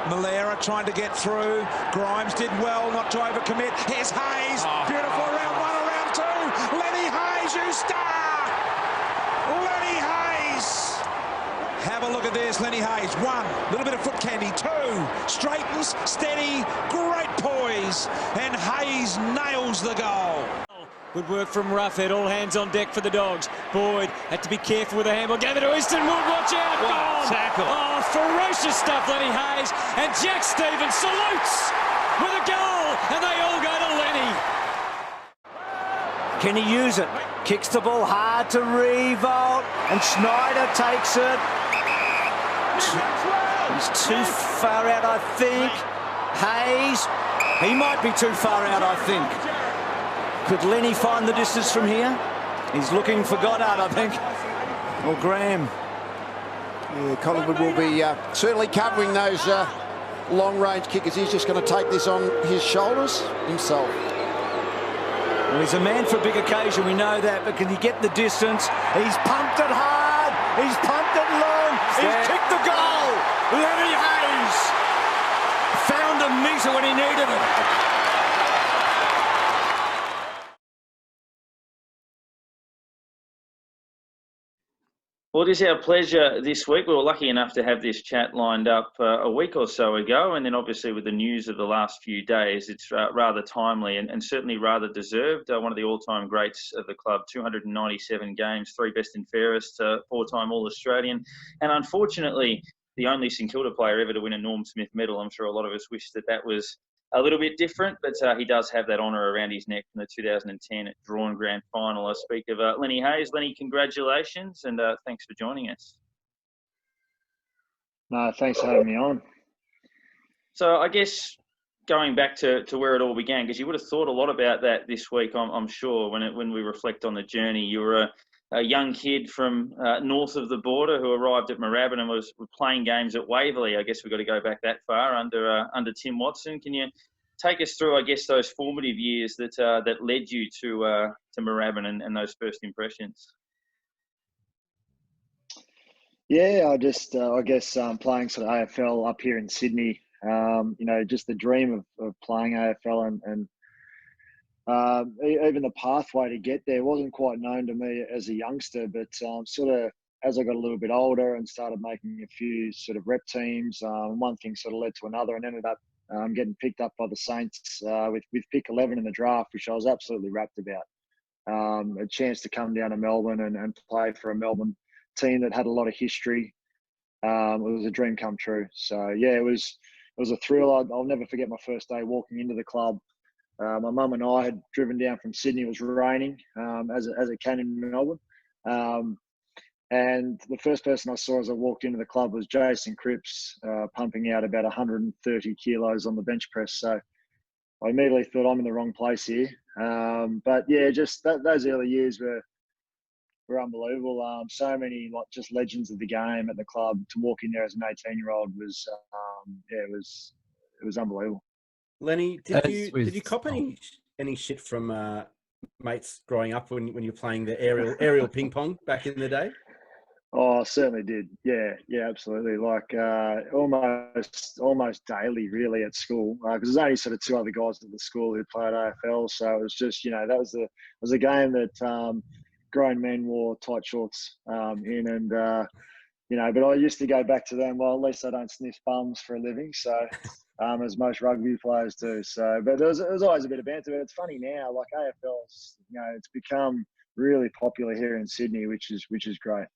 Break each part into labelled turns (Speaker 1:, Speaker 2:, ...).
Speaker 1: Malera trying to get through. Grimes did well not to overcommit. Here's Hayes. Beautiful round one, round two. Lenny Hayes, you star! Lenny Hayes. Have a look at this. Lenny Hayes. One. Little bit of foot candy. Two. Straightens. Steady. Great poise. And Hayes nails the goal.
Speaker 2: Good work from Roughhead. All hands on deck for the Dogs. Boyd had to be careful with the handball. Gave it to Easton Wood. Watch out. Goal.
Speaker 3: Tackle.
Speaker 2: Oh, ferocious stuff, Lenny Hayes. And Jack Stevens salutes with a goal. And they all go to Lenny.
Speaker 4: Can he use it? Kicks the ball hard to Revolt. And Schneider takes it. He's too far out, I think. Hayes. He might be too far out, I think. Could Lenny find the distance from here? He's looking for Goddard, I think. Or Graham.
Speaker 5: Yeah, Collingwood will be certainly covering those long-range kickers. He's just going to take this on his shoulders himself.
Speaker 4: Well, he's a man for a big occasion, we know that, but can he get the distance? He's pumped it hard. He's pumped it long. He's kicked the goal. Lenny Hayes found a metre when he needed it.
Speaker 6: Well, it is our pleasure this week. We were lucky enough to have this chat lined up a week or so ago, and then obviously with the news of the last few days, it's rather timely and certainly rather deserved. One of the all-time greats of the club, 297 games, 3 best and fairest, 4-time All Australian, and unfortunately the only St Kilda player ever to win a Norm Smith medal. I'm sure a lot of us wish that was a little bit different, but he does have that honour around his neck from the 2010 drawn grand final. I speak of Lenny Hayes. Lenny, congratulations, and thanks for joining us.
Speaker 7: No, thanks for having me on.
Speaker 6: So I guess going back to where it all began, because you would have thought a lot about that this week, I'm sure, when we reflect on the journey. You were a young kid from north of the border who arrived at Moorabbin and was playing games at Waverley. I guess we've got to go back that far under Tim Watson. Can you take us through, I guess, those formative years that led you to Moorabbin and those first impressions?
Speaker 7: Yeah, I guess playing sort of AFL up here in Sydney, just the dream of playing AFL and even the pathway to get there wasn't quite known to me as a youngster, but sort of as I got a little bit older and started making a few sort of rep teams, one thing sort of led to another and ended up getting picked up by the Saints with pick 11 in the draft, which I was absolutely rapt about. A chance to come down to Melbourne and play for a Melbourne team that had a lot of history. It was a dream come true. So yeah, it was a thrill. I'll never forget my first day walking into the club. My mum and I had driven down from Sydney. It was raining as it came in Melbourne. And the first person I saw as I walked into the club was Jason Cripps, pumping out about 130 kilos on the bench press. So I immediately thought I'm in the wrong place here. But yeah, just those early years were unbelievable. So many just legends of the game at the club. To walk in there as an 18-year-old was it was unbelievable.
Speaker 3: Lenny, did you cop any shit from mates growing up when you were playing the aerial ping pong back in the day?
Speaker 7: Oh, I certainly did. Yeah, absolutely. Like almost daily, really, at school, because there's only sort of 2 other guys at the school who played AFL. So it was just, that was a game that grown men wore tight shorts in, and but I used to go back to them. Well, at least I don't sniff bums for a living. So. As most rugby players do. So, but there was always a bit of banter. But it's funny now, like AFL's, it's become really popular here in Sydney, which is great.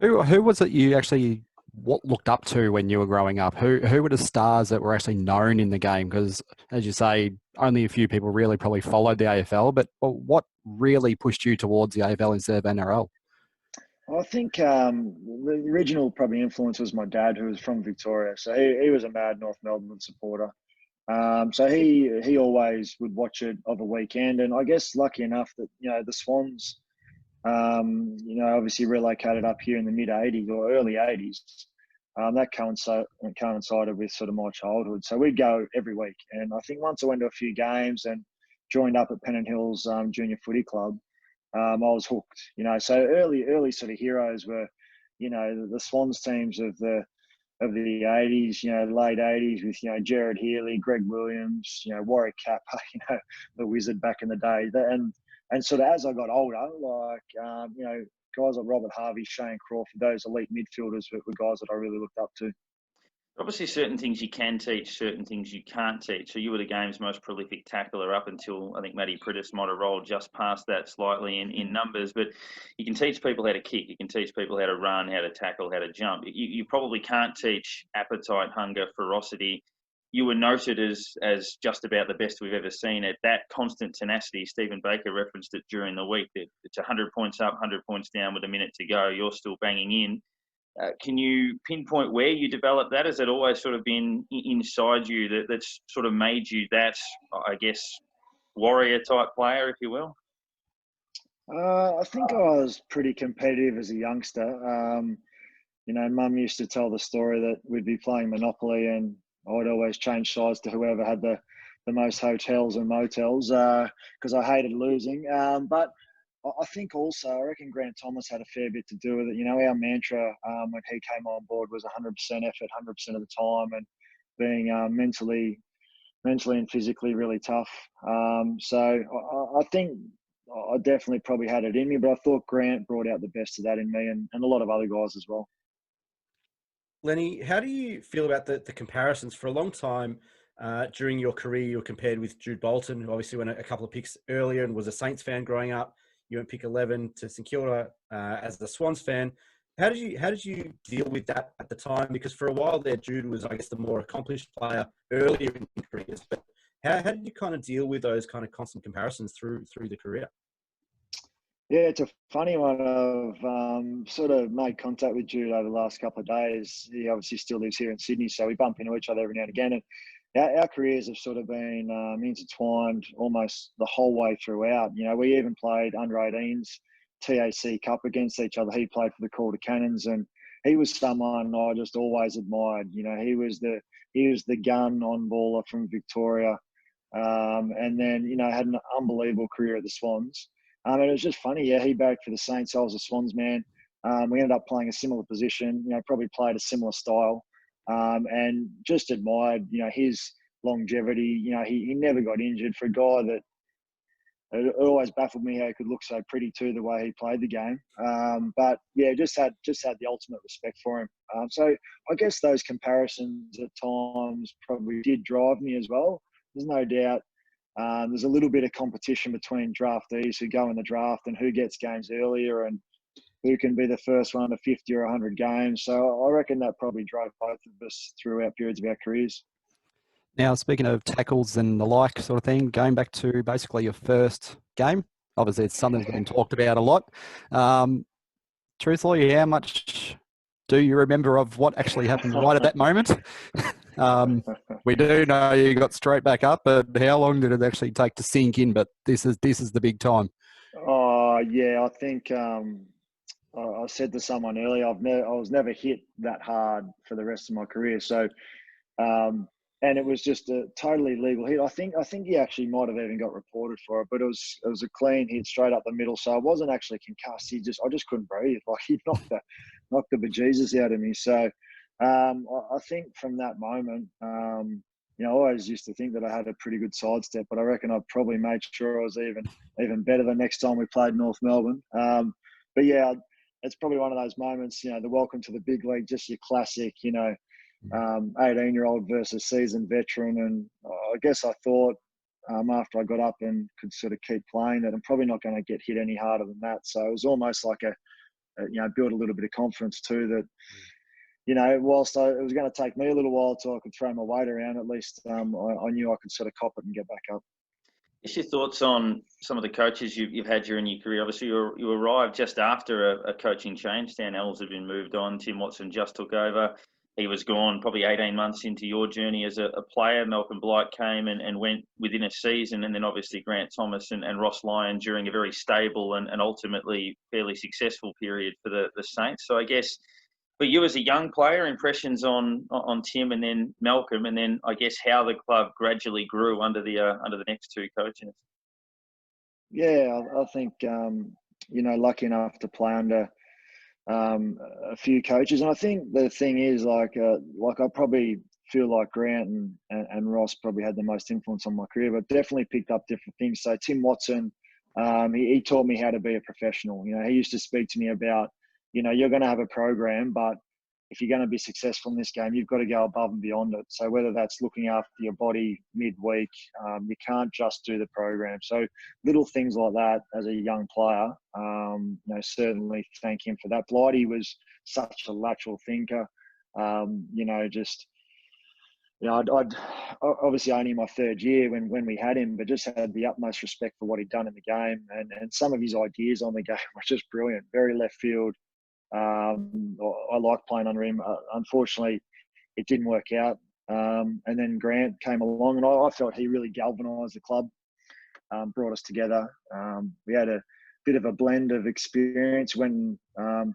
Speaker 8: Who was it you actually looked up to when you were growing up? Who were the stars that were actually known in the game? Because, as you say, only a few people really probably followed the AFL. But what really pushed you towards the AFL instead of NRL?
Speaker 7: I think the original probably influence was my dad, who was from Victoria. So he was a mad North Melbourne supporter. So he always would watch it of a weekend. And I guess lucky enough that, the Swans, obviously relocated up here in the mid-'80s or early 80s. That coincided with sort of my childhood. So we'd go every week. And I think once I went to a few games and joined up at Pennant Hills Junior Footy Club, I was hooked, so early sort of heroes were, the Swans teams of the of the 80s, late 80s with, Gerard Healy, Greg Williams, Warwick Kappa, the wizard back in the day. And sort of as I got older, guys like Robert Harvey, Shane Crawford, those elite midfielders were guys that I really looked up to.
Speaker 6: Obviously, certain things you can teach, certain things you can't teach. So you were the game's most prolific tackler up until I think Matty Prittis might have rolled just past that slightly in numbers. But you can teach people how to kick. You can teach people how to run, how to tackle, how to jump. You probably can't teach appetite, hunger, ferocity. You were noted as just about the best we've ever seen at that constant tenacity. Stephen Baker referenced it during the week that it's 100 points up, 100 points down with a minute to go. You're still banging in. Can you pinpoint where you developed that? Has it always sort of been inside you that's sort of made you that, I guess, warrior type player, if you will?
Speaker 7: I think I was pretty competitive as a youngster. Mum used to tell the story that we'd be playing Monopoly and I'd always change sides to whoever had the most hotels and motels because I hated losing. But I think also, I reckon Grant Thomas had a fair bit to do with it. Our mantra when he came on board was 100% effort, 100% of the time, and being mentally and physically really tough. So I think I definitely probably had it in me, but I thought Grant brought out the best of that in me and a lot of other guys as well.
Speaker 3: Lenny, how do you feel about the comparisons? For a long time during your career, you were compared with Jude Bolton, who obviously went a couple of picks earlier and was a Saints fan growing up. You went pick 11 to St Kilda as the Swans fan. How did you deal with that at the time? Because for a while there, Jude was, I guess, the more accomplished player earlier in careers. But how did you kind of deal with those kind of constant comparisons through the career?
Speaker 7: Yeah, it's a funny one. I've sort of made contact with Jude over the last couple of days. He obviously still lives here in Sydney, so we bump into each other every now and again. And our careers have sort of been intertwined almost the whole way throughout. We even played under-18s TAC Cup against each other. He played for the Calder Cannons, and he was someone I just always admired. He was the gun on baller from Victoria, and then had an unbelievable career at the Swans. And it was just funny. Yeah, he bagged for the Saints. I was a Swans man. We ended up playing a similar position. Probably played a similar style. And just admired, his longevity. He never got injured. For a guy that it always baffled me how he could look so pretty too, the way he played the game. But yeah, just had the ultimate respect for him. So I guess those comparisons at times probably did drive me as well. There's no doubt. There's a little bit of competition between draftees who go in the draft and who gets games earlier and who can be the first one to 50 or 100 games. So I reckon that probably drove both of us throughout periods of our careers.
Speaker 8: Now, speaking of tackles and the like sort of thing, going back to basically your first game, obviously it's something that's been talked about a lot. Truthfully, how much do you remember of what actually happened right at that moment? We do know you got straight back up, but how long did it actually take to sink in? But this is the big time.
Speaker 7: Oh yeah, I think I said to someone earlier, I was never hit that hard for the rest of my career. So, and it was just a totally legal hit. I think he actually might have even got reported for it, but it was a clean hit straight up the middle. So I wasn't actually concussed. I just couldn't breathe. Like he knocked the bejesus out of me. So. I think from that moment, I always used to think that I had a pretty good sidestep, but I reckon I probably made sure I was even better the next time we played North Melbourne. But yeah, it's probably one of those moments, the welcome to the big league, just your classic, 18-year-old versus seasoned veteran. And I guess I thought after I got up and could sort of keep playing that I'm probably not going to get hit any harder than that. So it was almost like build a little bit of confidence too that, whilst it was going to take me a little while till I could throw my weight around, at least I knew I could sort of cop it and get back up.
Speaker 6: What's your thoughts on some of the coaches you've had during your career? Obviously, you arrived just after a coaching change. Dan Ells had been moved on. Tim Watson just took over. He was gone probably 18 months into your journey as a player. Malcolm Blight came and went within a season, and then obviously Grant Thomas and Ross Lyon during a very stable and ultimately fairly successful period for the Saints. So I guess... But you as a young player, impressions on Tim and then Malcolm, and then I guess how the club gradually grew under the next two coaches.
Speaker 7: Yeah, I think lucky enough to play under a few coaches. And I think the thing is, like I probably feel like Grant and Ross probably had the most influence on my career, but definitely picked up different things. So Tim Watson, he taught me how to be a professional. You know, he used to speak to me about, you know, you're going to have a program, but if you're going to be successful in this game, you've got to go above and beyond it. So whether that's looking after your body midweek, you can't just do the program. So little things like that as a young player, you know, certainly thank him for that. Blighty was such a lateral thinker. You know, just, you know, I'd obviously only my third year when we had him, but just had the utmost respect for what he'd done in the game. And some of his ideas on the game were just brilliant, very left field. I like playing under him. Unfortunately, it didn't work out. And then Grant came along, and I felt he really galvanised the club, brought us together. We had a bit of a blend of experience when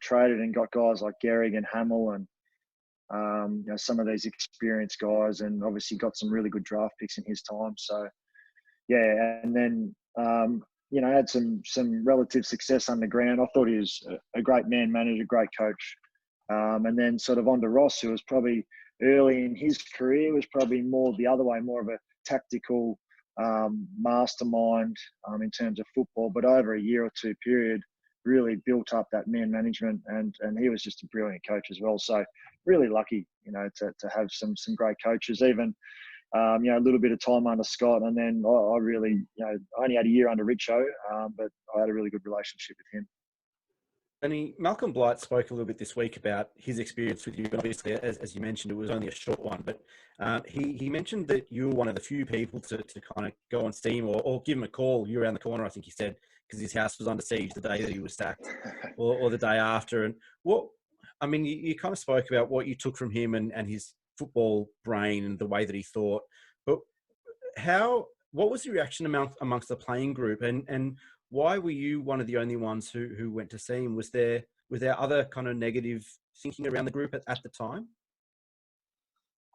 Speaker 7: traded and got guys like Gehrig and Hamill and you know, some of these experienced guys, and obviously got some really good draft picks in his time. So, yeah, and then you know, had some relative success underground. I thought he was a great man manager, great coach. And then sort of on to Ross, who was probably early in his career, was probably more the other way, more of a tactical mastermind in terms of football. But over a year or two period, really built up that man management, and he was just a brilliant coach as well. So really lucky, you know, to have some great coaches. Even you know, a little bit of time under Scott, and then I really, you know, I only had a year under Richo, but I had a really good relationship with him.
Speaker 3: And Malcolm Blight spoke a little bit this week about his experience with you. Obviously, as you mentioned, it was only a short one, but he mentioned that you were one of the few people to kind of go and see him or give him a call. You were around the corner, I think he said, because his house was under siege the day that he was sacked or the day after. And I mean, you kind of spoke about what you took from him and his football brain and the way that he thought, but what was the reaction amongst the playing group, and why were you one of the only ones who went to see him? Was there other kind of negative thinking around the group at the time?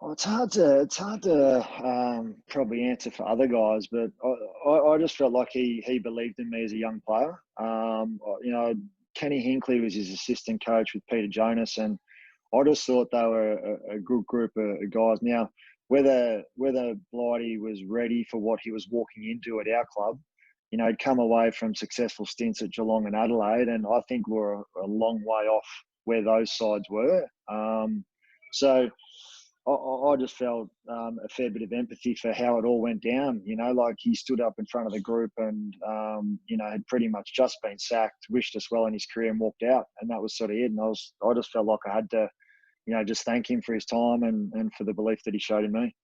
Speaker 7: Well, it's hard to probably answer for other guys, but I just felt like he believed in me as a young player. You know, Kenny Hinkley was his assistant coach with Peter Jonas, and I just thought they were a good group of guys. Now, whether Blighty was ready for what he was walking into at our club, you know, he'd come away from successful stints at Geelong and Adelaide, and I think we're a long way off where those sides were. So I just felt a fair bit of empathy for how it all went down. You know, like he stood up in front of the group and, you know, had pretty much just been sacked, wished us well in his career and walked out. And that was sort of it. And I just felt like I had to, you know, just thank him for his time and for the belief that he showed in me.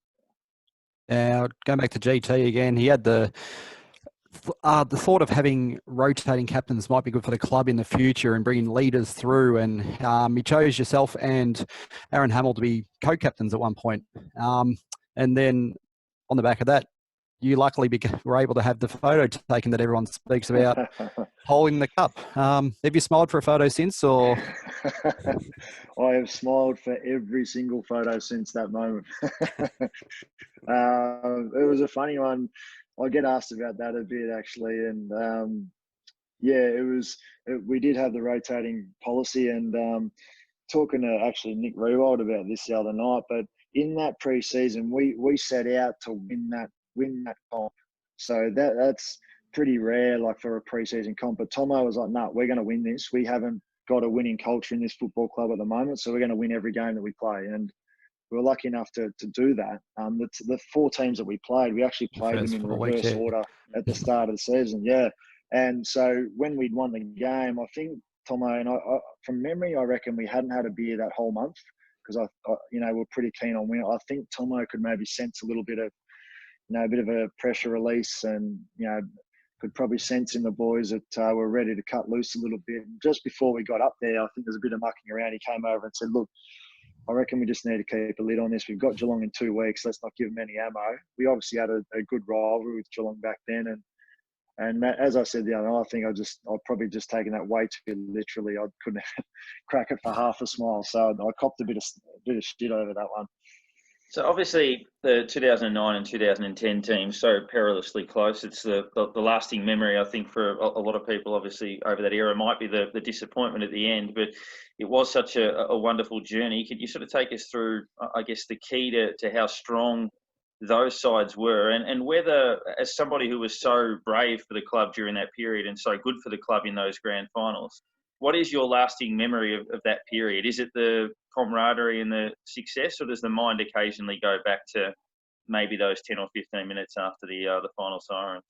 Speaker 8: Now, going back to GT again, he had the thought of having rotating captains might be good for the club in the future and bringing leaders through. And he chose yourself and Aaron Hamill to be co-captains at one point. And then on the back of that, you luckily were able to have the photo taken that everyone speaks about holding the cup. Have you smiled for a photo since, or?
Speaker 7: I have smiled for every single photo since that moment. It was a funny one. I get asked about that a bit actually, and yeah, we did have the rotating policy, and talking to actually Nick Rewald about this the other night. But in that pre-season, we set out to win that comp, so that's pretty rare, like for a pre-season comp. But Tomo was like, "No, we're going to win this. We haven't got a winning culture in this football club at the moment, so we're going to win every game that we play." And we were lucky enough to do that. The 4 teams that we played, we actually played them in reverse order at the start of the season. Yeah. And so when we'd won the game, I think Tomo and I from memory, I reckon we hadn't had a beer that whole month because you know, we're pretty keen on winning. I think Tomo could maybe sense a little bit of, you know, a bit of a pressure release, and, you know, could probably sense in the boys that we're ready to cut loose a little bit. And just before we got up there, I think there's a bit of mucking around. He came over and said, "Look, I reckon we just need to keep a lid on this. We've got Geelong in 2 weeks. Let's not give them any ammo." We obviously had a good rivalry with Geelong back then. And as I said the other night, I think I'd probably just taken that way too literally. I couldn't crack it for half a smile. So I copped a bit of shit over that one.
Speaker 6: So obviously the 2009 and 2010 teams so perilously close. It's the lasting memory, I think, for a lot of people. Obviously over that era might be the disappointment at the end, but it was such a wonderful journey. Could you sort of take us through, I guess, the key to how strong those sides were, and whether, as somebody who was so brave for the club during that period and so good for the club in those grand finals, what is your lasting memory of that period? Is it the camaraderie and the success, or does the mind occasionally go back to maybe those 10 or 15 minutes after the final siren?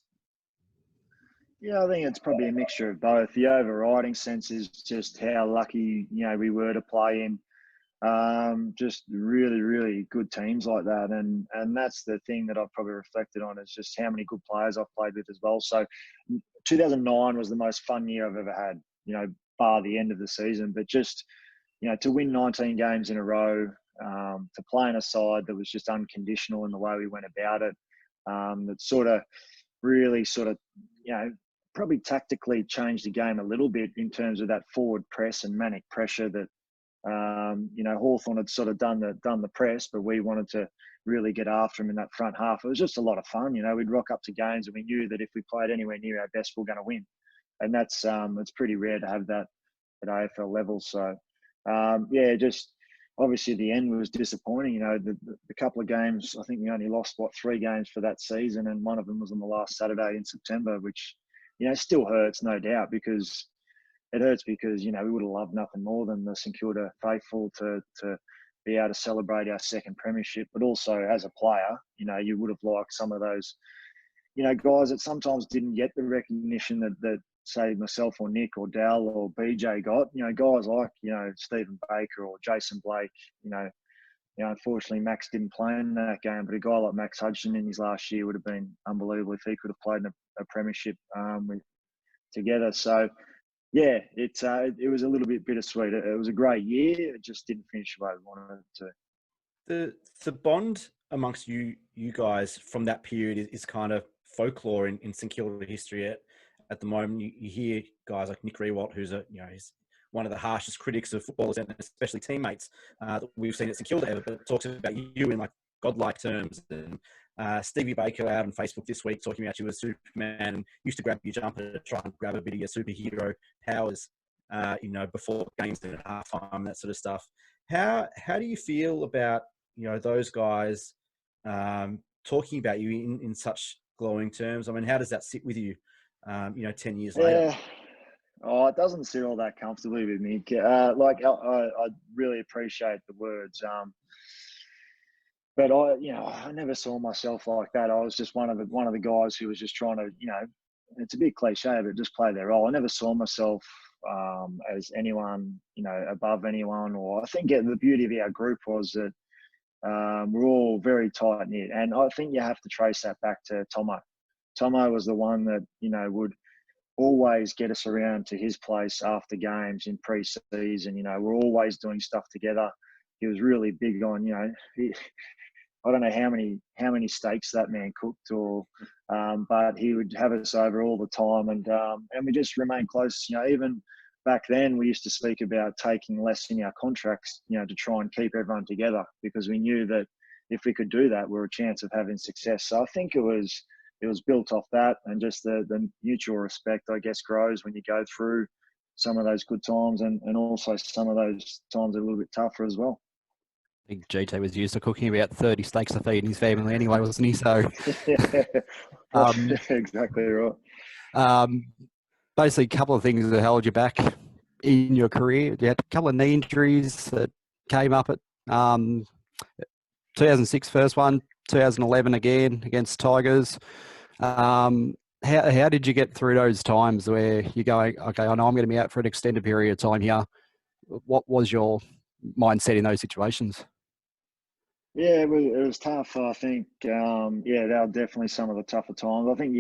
Speaker 7: Yeah, I think it's probably a mixture of both. The overriding sense is just how lucky, we were to play in just really, really good teams like that. And that's the thing that I've probably reflected on, is just how many good players I've played with as well. So 2009 was the most fun year I've ever had, bar the end of the season. But just, to win 19 games in a row, to play in a side that was just unconditional in the way we went about it, that sort of really probably tactically changed the game a little bit in terms of that forward press and manic pressure that, Hawthorn had sort of done the press, but we wanted to really get after him in that front half. It was just a lot of fun. We'd rock up to games and we knew that if we played anywhere near our best, we we're going to win. And that's it's pretty rare to have that at AFL level. So, just obviously the end was disappointing. The couple of games, I think we only lost, 3 games for that season, and one of them was on the last Saturday in September, which, still hurts, no doubt, because it hurts because, we would have loved nothing more than the St Kilda faithful to be able to celebrate our second premiership. But also as a player, you would have liked some of those, guys that sometimes didn't get the recognition that say myself or Nick or Dal or BJ got, guys like, Stephen Baker or Jason Blake, unfortunately Max didn't play in that game, but a guy like Max Hudson in his last year would have been unbelievable if he could have played in a premiership together. So, yeah, it was a little bit bittersweet. It was a great year. It just didn't finish the way we wanted it to.
Speaker 3: The bond amongst you guys from that period is kind of folklore in St Kilda history at the moment. You hear guys like Nick Rewalt, who's he's one of the harshest critics of footballers and especially teammates that we've seen at St Kilda ever, but talks about you in like godlike terms. And Stevie Baker out on Facebook this week talking about you as Superman and used to grab your jumper to try and grab a bit of your superhero powers, before games and at halftime, that sort of stuff. How do you feel about, those guys talking about you in such glowing terms? I mean, how does that sit with you, 10 years later?
Speaker 7: Oh, it doesn't sit all that comfortably with me. I really appreciate the words. But I never saw myself like that. I was just one of the guys who was just trying to, it's a bit cliche, but just play their role. I never saw myself as anyone, above anyone. Or I think the beauty of our group was that we're all very tight knit, and I think you have to trace that back to Tomo. Tomo was the one that would always get us around to his place after games in pre-season. We're always doing stuff together. He was really big on, I don't know how many steaks that man cooked, but he would have us over all the time, and we just remained close. Even back then, we used to speak about taking less in our contracts, to try and keep everyone together, because we knew that if we could do that, we were a chance of having success. So I think it was built off that, and just the mutual respect, I guess, grows when you go through some of those good times, and also some of those times are a little bit tougher as well.
Speaker 8: I think GT was used to cooking about 30 steaks a feed in his family anyway, wasn't he? So,
Speaker 7: exactly right.
Speaker 8: Basically, a couple of things that held you back in your career. You had a couple of knee injuries that came up at 2006 first one, 2011 again against Tigers. How did you get through those times where you're going, okay, I know I'm going to be out for an extended period of time here? What was your mindset in those situations?
Speaker 7: Yeah, it was tough. I think, they were definitely some of the tougher times. I think,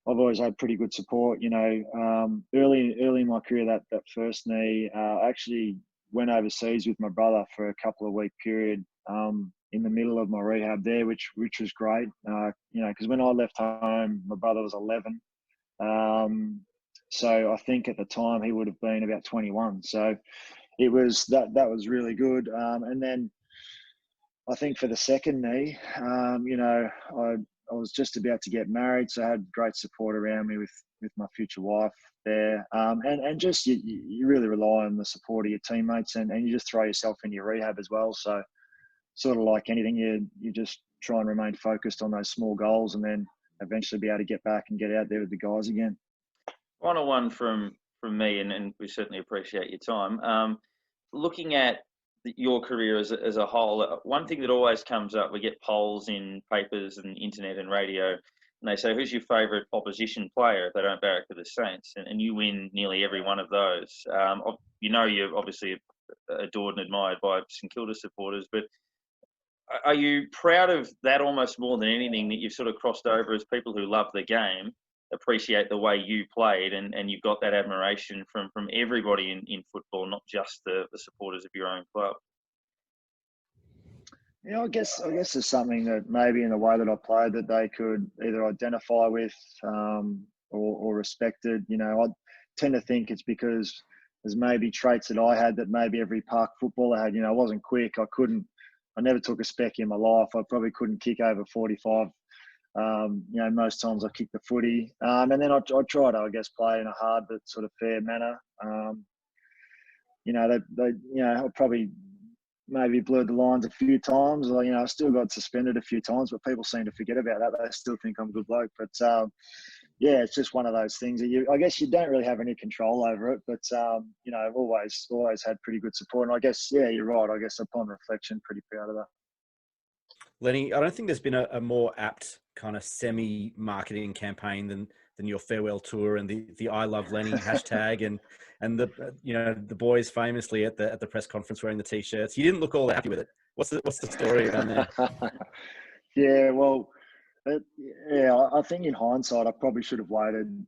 Speaker 7: I've always had pretty good support. Early in my career, that first knee, I actually went overseas with my brother for a couple of week period in the middle of my rehab there, which was great. Because when I left home, my brother was 11. So I think at the time he would have been about 21. So it was that was really good. And then I think for the second knee, I was just about to get married, so I had great support around me with my future wife there. And just you really rely on the support of your teammates, and you just throw yourself into your rehab as well. So sort of like anything, you just try and remain focused on those small goals, and then eventually be able to get back and get out there with the guys again.
Speaker 6: Final one from me, and we certainly appreciate your time. Looking at your career as a whole, one thing that always comes up, we get polls in papers and internet and radio, and they say, who's your favourite opposition player if they don't barrack for the Saints? And you win nearly every one of those. You're obviously adored and admired by St Kilda supporters, but are you proud of that almost more than anything, that you've sort of crossed over as people who love the game, appreciate the way you played, and you've got that admiration from everybody in football, not just the supporters of your own club?
Speaker 7: I guess there's something that maybe in the way that I played that they could either identify with or respected. I tend to think it's because there's maybe traits that I had that maybe every park footballer had. I wasn't quick. I never took a spec in my life. I probably couldn't kick over 45. Most times I kicked the footy. And then I try to, I guess, play in a hard but sort of fair manner. I probably maybe blurred the lines a few times. I still got suspended a few times, but people seem to forget about that. They still think I'm a good bloke. But, it's just one of those things that I guess you don't really have any control over it. But, I've always had pretty good support. And I guess, you're right. I guess upon reflection, pretty proud of that.
Speaker 3: Lenny, I don't think there's been a more apt kind of semi-marketing campaign than your farewell tour and the I Love Lenny hashtag and the boys famously at the press conference wearing the t-shirts. You didn't look all happy with it. What's the story around there?
Speaker 7: Yeah, well, I think in hindsight I probably should have waited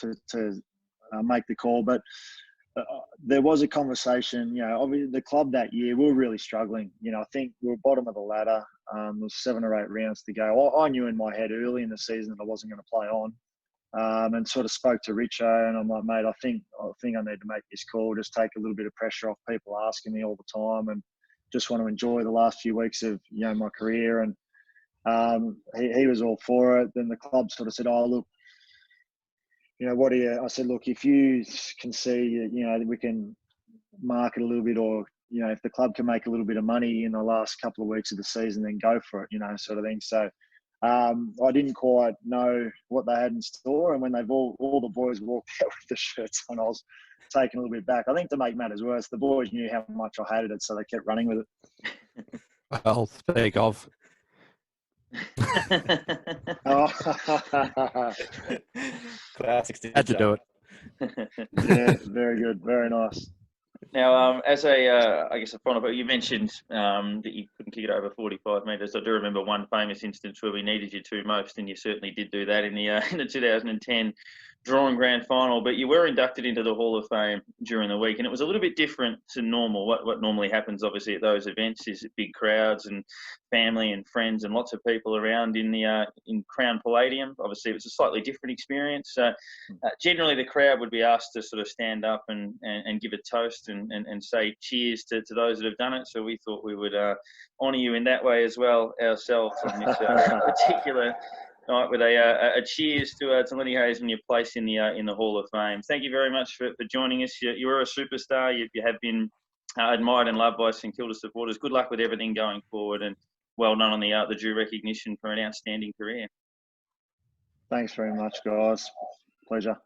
Speaker 7: to make the call, but there was a conversation. Obviously the club that year we were really struggling. I think we were bottom of the ladder. There was 7 or 8 rounds to go. I knew in my head early in the season that I wasn't going to play on, and sort of spoke to Richo, and I'm like, mate, I think I need to make this call. Just take a little bit of pressure off people asking me all the time, and just want to enjoy the last few weeks of my career. And he was all for it. Then the club sort of said, oh look, what do you? I said, look, if you can see, we can market a little bit, or if the club can make a little bit of money in the last couple of weeks of the season, then go for it, sort of thing. So I didn't quite know what they had in store, and when they've all the boys walked out with the shirts on, I was taken a little bit back. I think to make matters worse, the boys knew how much I hated it, so they kept running with it.
Speaker 8: Well, speak of.
Speaker 3: Classic.
Speaker 8: Had to do it.
Speaker 7: Yeah, very good, very nice.
Speaker 6: Now, as a final point, you mentioned that you couldn't kick it over 45 metres. I do remember one famous instance where we needed you to most, and you certainly did do that in the 2010 drawing grand final. But you were inducted into the Hall of Fame during the week, and it was a little bit different to normal. What normally happens, obviously, at those events is big crowds and family and friends and lots of people around in Crown Palladium. Obviously, it was a slightly different experience. So generally, the crowd would be asked to sort of stand up and give a toast and say cheers to those that have done it. So we thought we would honour you in that way as well ourselves on this particular night with a cheers to Lenny Hayes and your place in the Hall of Fame. Thank you very much for joining us. You are a superstar. You have been admired and loved by St Kilda supporters. Good luck with everything going forward, and well done on the due recognition for an outstanding career.
Speaker 7: Thanks very much, guys. Pleasure.